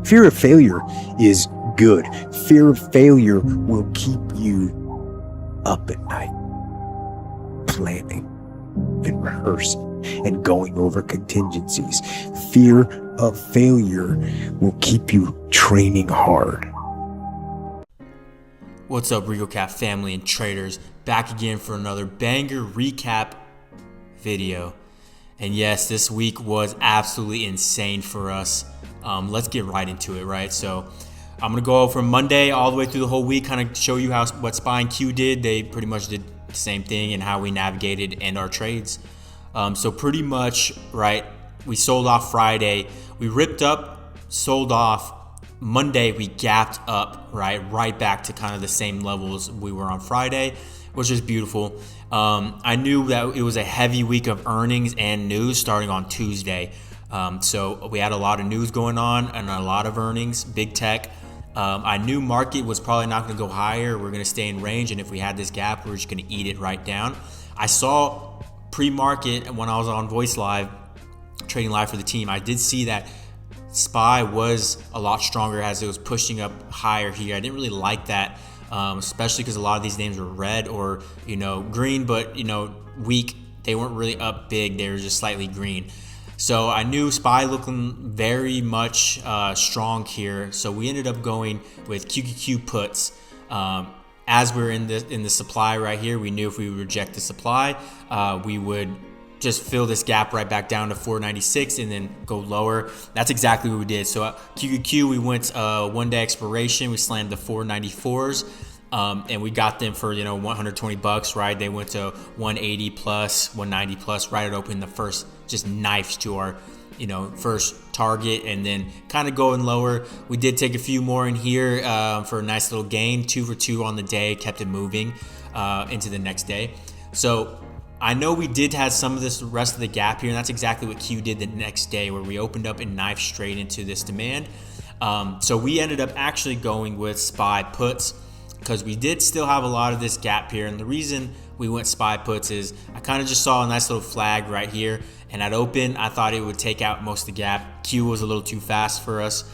Fear of failure is good. Fear of failure will keep you up at night, planning and rehearsing and going over contingencies. Fear of failure will keep you training hard. What's up, RicoCap family and traders? Back again for another banger recap video. And yes, this week was absolutely insane for us. Let's get right into it, right? So I'm going to go from Monday all the way through the whole week, kind of show you what SPY QQQ did. They pretty much did the same thing and how we navigated and our trades. So pretty much, right, we sold off Friday. We ripped up, sold off. Monday, we gapped up, right back to kind of the same levels we were on Friday, which is beautiful. I knew that it was a heavy week of earnings and news starting on Tuesday. So we had a lot of news going on and a lot of earnings, big tech. I knew market was probably not going to go higher. We're going to stay in range. And if we had this gap, we're just going to eat it right down. I saw pre-market when I was on Voice Live, trading live for the team. I did see that SPY was a lot stronger as it was pushing up higher here. I didn't really like that, especially because a lot of these names were red or, green, but, weak. They weren't really up big. They were just slightly green. So I knew SPY looking very much strong here. So we ended up going with QQQ puts. As we're in the supply right here, we knew if we would reject the supply, we would just fill this gap right back down to 496 and then go lower. That's exactly what we did. So QQQ, we went 1 day expiration. We slammed the 494s. And we got them for, $120, right? They went to 180 plus, 190 plus, right at open, the first just knives to our, first target, and then kind of going lower. We did take a few more in here for a nice little gain, 2 for 2 on the day, kept it moving into the next day. So I know we did have some of this rest of the gap here, and that's exactly what Q did the next day, where we opened up and knifed straight into this demand. So we ended up actually going with SPY puts, because we did still have a lot of this gap here. And the reason we went SPY puts is I kind of just saw a nice little flag right here, and at open I thought it would take out most of the gap. Q was a little too fast for us,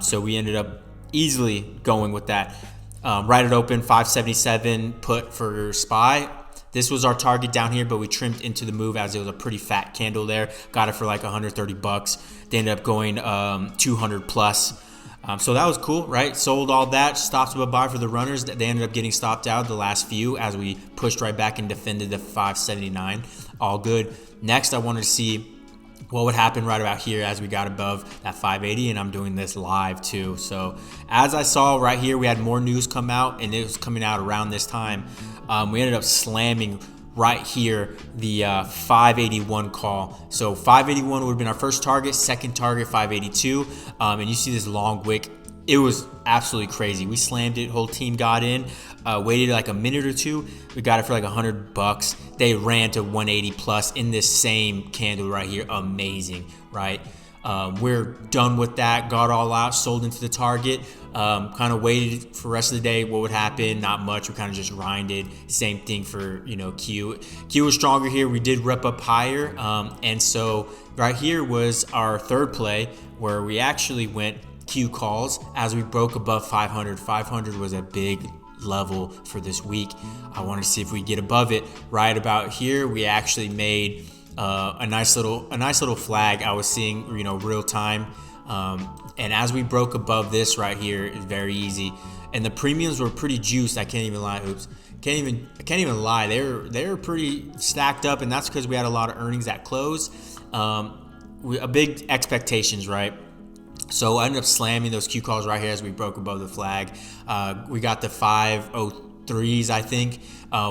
so we ended up easily going with that. Right at open, 577 put for SPY. This was our target down here, but we trimmed into the move as it was a pretty fat candle there. Got it for like $130. They ended up going 200 plus. So that was cool, right? Sold all that, stops above buy for the runners. They ended up getting stopped out the last few as we pushed right back and defended the 579. All good. Next, I wanted to see what would happen right about here as we got above that 580, and I'm doing this live too. So as I saw right here, we had more news come out, and it was coming out around this time. We ended up slamming right here the 581 call. So 581 would have been our first target, second target 582, and you see this long wick. It was absolutely crazy. We slammed it, whole team got in, waited like a minute or two. We got it for like $100. They ran to 180 plus in this same candle right here. Amazing, right? We're done with that, got all out, sold into the target, kind of waited for the rest of the day. What would happen? Not much. We kind of just grinded. Same thing for, Q. Q was stronger here. We did rep up higher. And so right here was our third play where we actually went Q calls as we broke above 500. 500 was a big level for this week. I want to see if we get above it. Right about here, we actually made a nice little flag. I was seeing, real time. And as we broke above this right here, it's very easy. And the premiums were pretty juiced. I can't even lie. I can't even lie. They were pretty stacked up, and that's because we had a lot of earnings at close. A big expectations, right? So I ended up slamming those Q calls right here as we broke above the flag. We got the 503s, I think.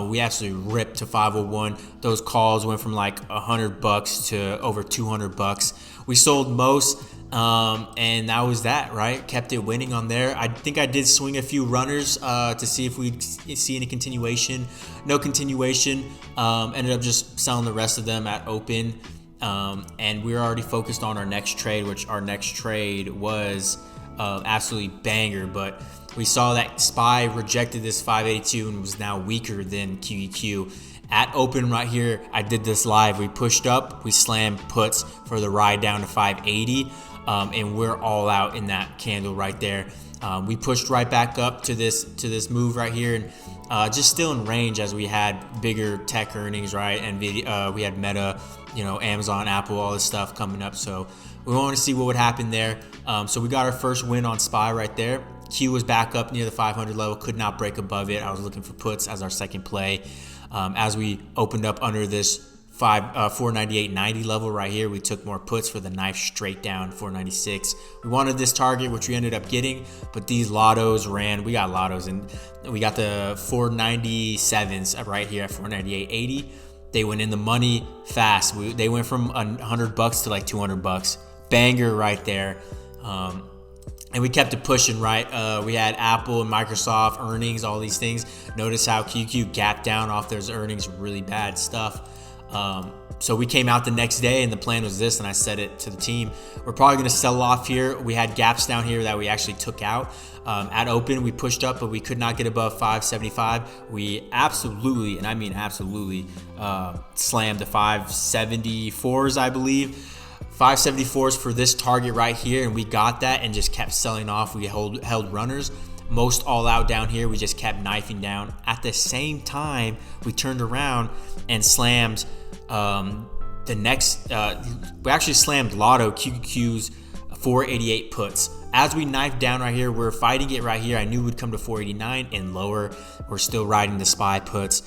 We actually ripped to 501. Those calls went from like $100 to over $200. We sold most, and that was that, right? Kept it winning on there. I think I did swing a few runners to see if we'd see any continuation. No continuation. Ended up just selling the rest of them at open. And we're already focused on our next trade, which our next trade was absolutely banger. But we saw that SPY rejected this 582 and was now weaker than QQQ. At open right here, I did this live. We pushed up, we slammed puts for the ride down to 580. and we're all out in that candle right there. We pushed right back up to this move right here, and just still in range as we had bigger tech earnings, right? And we had Meta, Amazon, Apple, all this stuff coming up. So we wanted to see what would happen there. So we got our first win on SPY right there. Q was back up near the 500 level, could not break above it. I was looking for puts as our second play. As we opened up under this 498.90 level right here, we took more puts for the knife straight down 496. We wanted this target, which we ended up getting, but these lottos ran. We got lottos, and we got the 497s right here at 498.80. They went in the money fast. They went from $100 to like $200. Banger right there. And we kept it pushing, right? We had Apple and Microsoft earnings, all these things. Notice how QQ gapped down off those earnings, really bad stuff. So we came out the next day, and the plan was this, and I said it to the team. We're probably going to sell off here. We had gaps down here that we actually took out. At open, we pushed up, but we could not get above 575. We absolutely, and I mean absolutely, slammed the 574s, I believe. 574s for this target right here, and we got that and just kept selling off. We held runners. Most all out down here. We just kept knifing down. At the same time, we turned around and slammed the next, we actually slammed Lotto QQQ's 488 puts. As we knifed down right here, we're fighting it right here. I knew we'd come to 489 and lower. We're still riding the SPY puts.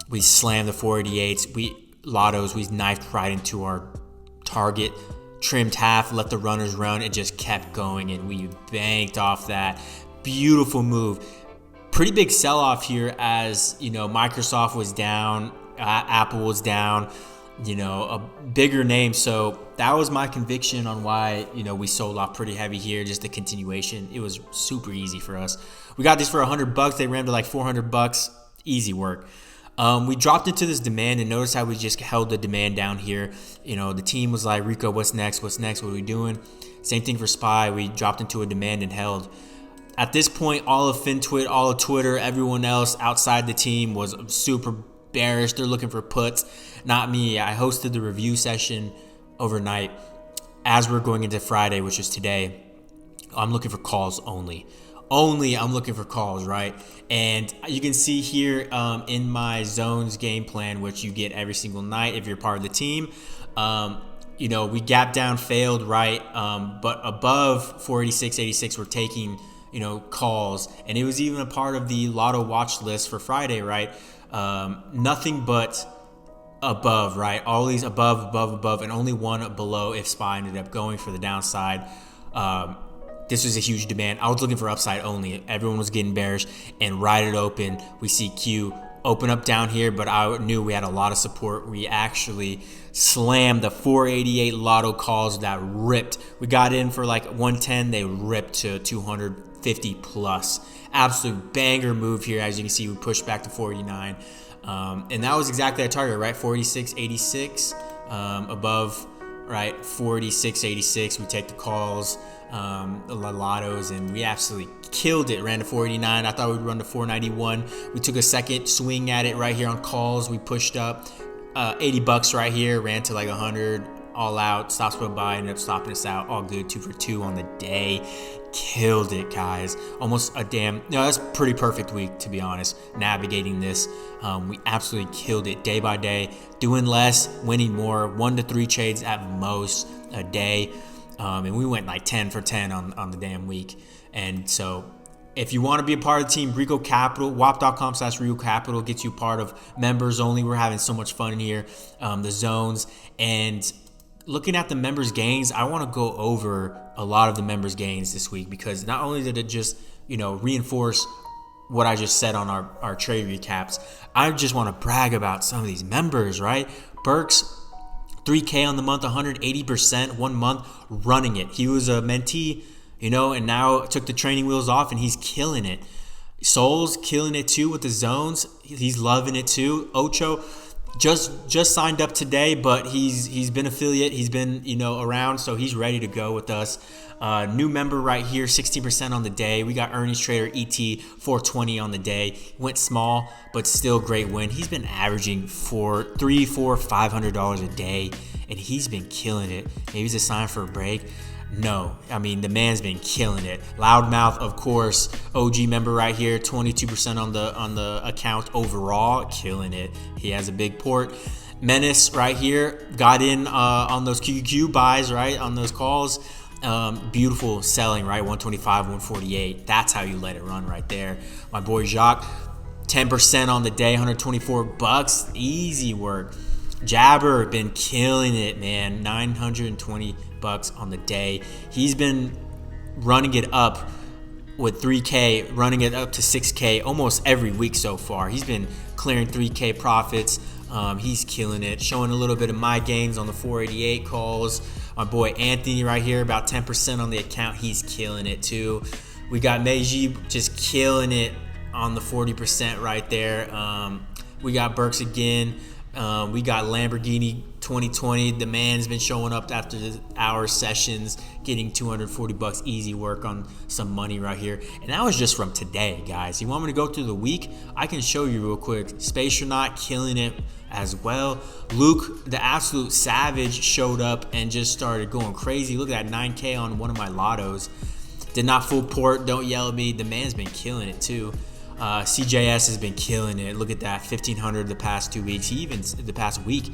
We slammed the 488s. Lottos, we knifed right into our target, trimmed half, let the runners run. It just kept going, and we banked off that. Beautiful move. Pretty big sell-off here as, Microsoft was down, Apple was down, a bigger name. So that was my conviction on why, we sold off pretty heavy here, just the continuation. It was super easy for us. We got these for $100. They ran to like $400. Easy work. We dropped into this demand, and notice how we just held the demand down here. The team was like, Rico, what's next? What are we doing? Same thing for SPY. We dropped into a demand and held. At this point, all of FinTwit, all of Twitter, everyone else outside the team was super bearish. They're looking for puts. Not me. I hosted the review session overnight as we're going into Friday, which is today. I'm looking for calls only. I'm looking for calls, right? And you can see here in my zones game plan, which you get every single night if you're part of the team, we gapped down, failed, right? But above 486.86, we're taking, calls. And it was even a part of the lotto watch list for Friday, right? Nothing but above, right? All these above, and only one below if SPY ended up going for the downside. This was a huge demand. I was looking for upside only. Everyone was getting bearish, and right it open. We see Q open up down here, but I knew we had a lot of support. We actually slammed the 488 lotto calls that ripped. We got in for like 110. They ripped to 250 plus. Absolute banger move here. As you can see, we pushed back to 489. And that was exactly our target, right? 46.86 above, right? 46.86. We take the calls. The lottos, and we absolutely killed it. Ran to 489. I thought we'd run to 491. We took a second swing at it right here on calls. We pushed up $80 right here, ran to like 100 all out. Stops put by, ended up stopping us out. All good, 2 for 2 on the day. Killed it, guys. Almost that's a pretty perfect week, to be honest, navigating this. We absolutely killed it day by day, doing less, winning more, 1 to 3 trades at most a day. And we went like 10 for 10 on the damn week. And so if you want to be a part of the team, RicoCapital, wap.com/RicoCapital gets you part of members only. We're having so much fun in here. The zones. And looking at the members gains, I want to go over a lot of the members gains this week, because not only did it just, reinforce what I just said on our trade recaps, I just want to brag about some of these members, right? Burks, 3K on the month, 180%, 1 month running it. He was a mentee, and now took the training wheels off, and he's killing it. Soul's killing it too with the zones. He's loving it too. Ocho just signed up today, but he's been affiliate. He's been around, so he's ready to go with us. New member right here, 16% on the day. We got Earnings Trader ET 420 on the day. Went small, but still great win. He's been averaging $500 a day, and he's been killing it. Maybe it's a sign for a break. No, I mean, the man's been killing it. Loudmouth, of course, OG member right here, 22% on the account overall, killing it. He has a big port. Menace right here got in on those QQQ buys, right, on those calls. Beautiful selling, right, 125, 148. That's how you let it run right there. My boy Jacques, 10% on the day, $124, easy work. Jabber been killing it, man. $920 on the day. He's been running it up with 3K, running it up to 6K almost every week so far. He's been clearing 3K profits. He's killing it. Showing a little bit of my gains on the 488 calls. My boy Anthony right here, about 10% on the account. He's killing it too. We got Meiji just killing it on the 40% right there. We got Burks again. We got Lamborghini 2020. The man's been showing up after the hour sessions, getting $240 easy work on some money right here. And that was just from today, guys. You want me to go through the week? I can show you real quick. Space or Not killing it as well. Luke, the absolute savage, showed up and just started going crazy. Look at that 9K on one of my lottos. Did not full port. Don't yell at me. The man's been killing it too. CJS has been killing it. Look at that, 1,500 the past 2 weeks. He even the past week,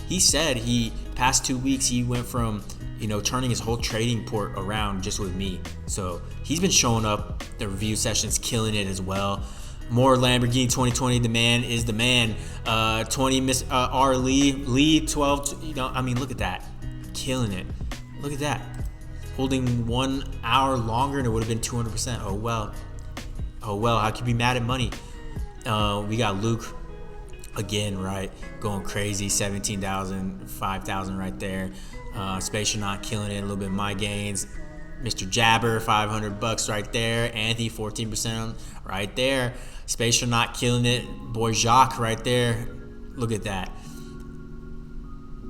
he said past 2 weeks he went from turning his whole trading port around just with me. So he's been showing up. The review sessions killing it as well. More Lamborghini 2020. The man is the man. 20 Miss R Lee 12. I mean, look at that, killing it. Look at that, holding 1 hour longer and it would have been 200%. Oh well, how can you be mad at money? We got Luke again, right? Going crazy, 17,000, 5,000 right there. Space Not killing it, a little bit of my gains. Mr. Jabber, $500 right there. Anthony, 14% right there. Space Not killing it. Boy Jacques right there. Look at that.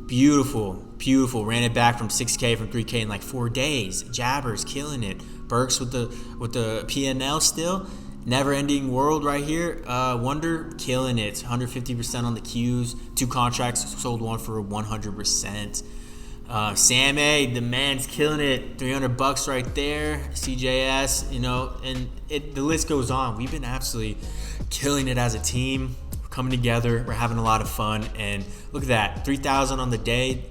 Beautiful. Ran it back from 6K from 3K in like 4 days. Jabber's killing it. Burks with the PNL still. Never Ending World right here. Wonder killing it. 150% on the Qs. 2 contracts, sold one for 100%. Sam A, the man's killing it. $300 right there. CJS, and the list goes on. We've been absolutely killing it as a team. We're coming together. We're having a lot of fun. And look at that, 3,000 on the day.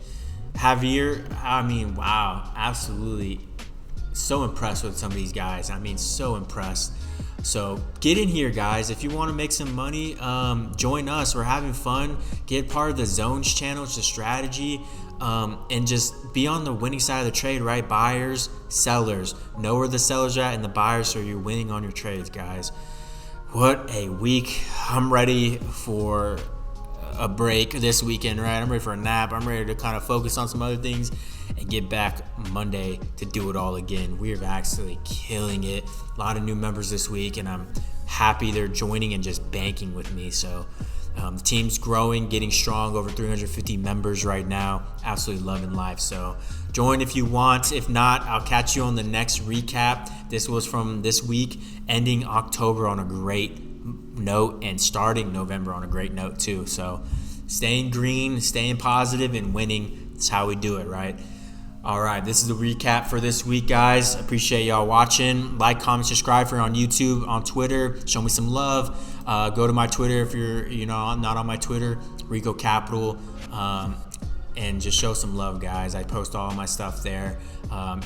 Javier, I mean, wow, absolutely. So impressed with some of these guys. I mean, so impressed. So get in here, guys. If you want to make some money, join us. We're having fun. Get part of the Zones channel. It's a strategy. And just be on the winning side of the trade, right? Buyers, sellers. Know where the sellers are at and the buyers, so you're winning on your trades, guys. What a week. I'm ready for a break this weekend, right? I'm ready for a nap. I'm ready to kind of focus on some other things and get back Monday to do it all again. We are actually killing it. A lot of new members this week, and I'm happy they're joining and just banking with me. So the team's growing, getting strong, over 350 members right now. Absolutely loving life. So join if you want. If not, I'll catch you on the next recap. This was from this week, ending October on a great note and starting November on a great note too. So staying green, staying positive, and winning. That's how we do it, right? All right, this is the recap for this week, guys. Appreciate y'all watching. Like, comment, subscribe if you're on YouTube, on Twitter. Show me some love. Go to my Twitter if you're not on my Twitter, RicoCapital, and just show some love, guys. I post all my stuff there.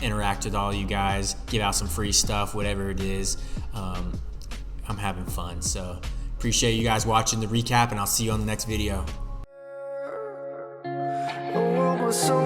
Interact with all you guys. Give out some free stuff, whatever it is. I'm having fun. So appreciate you guys watching the recap, and I'll see you on the next video. The world was so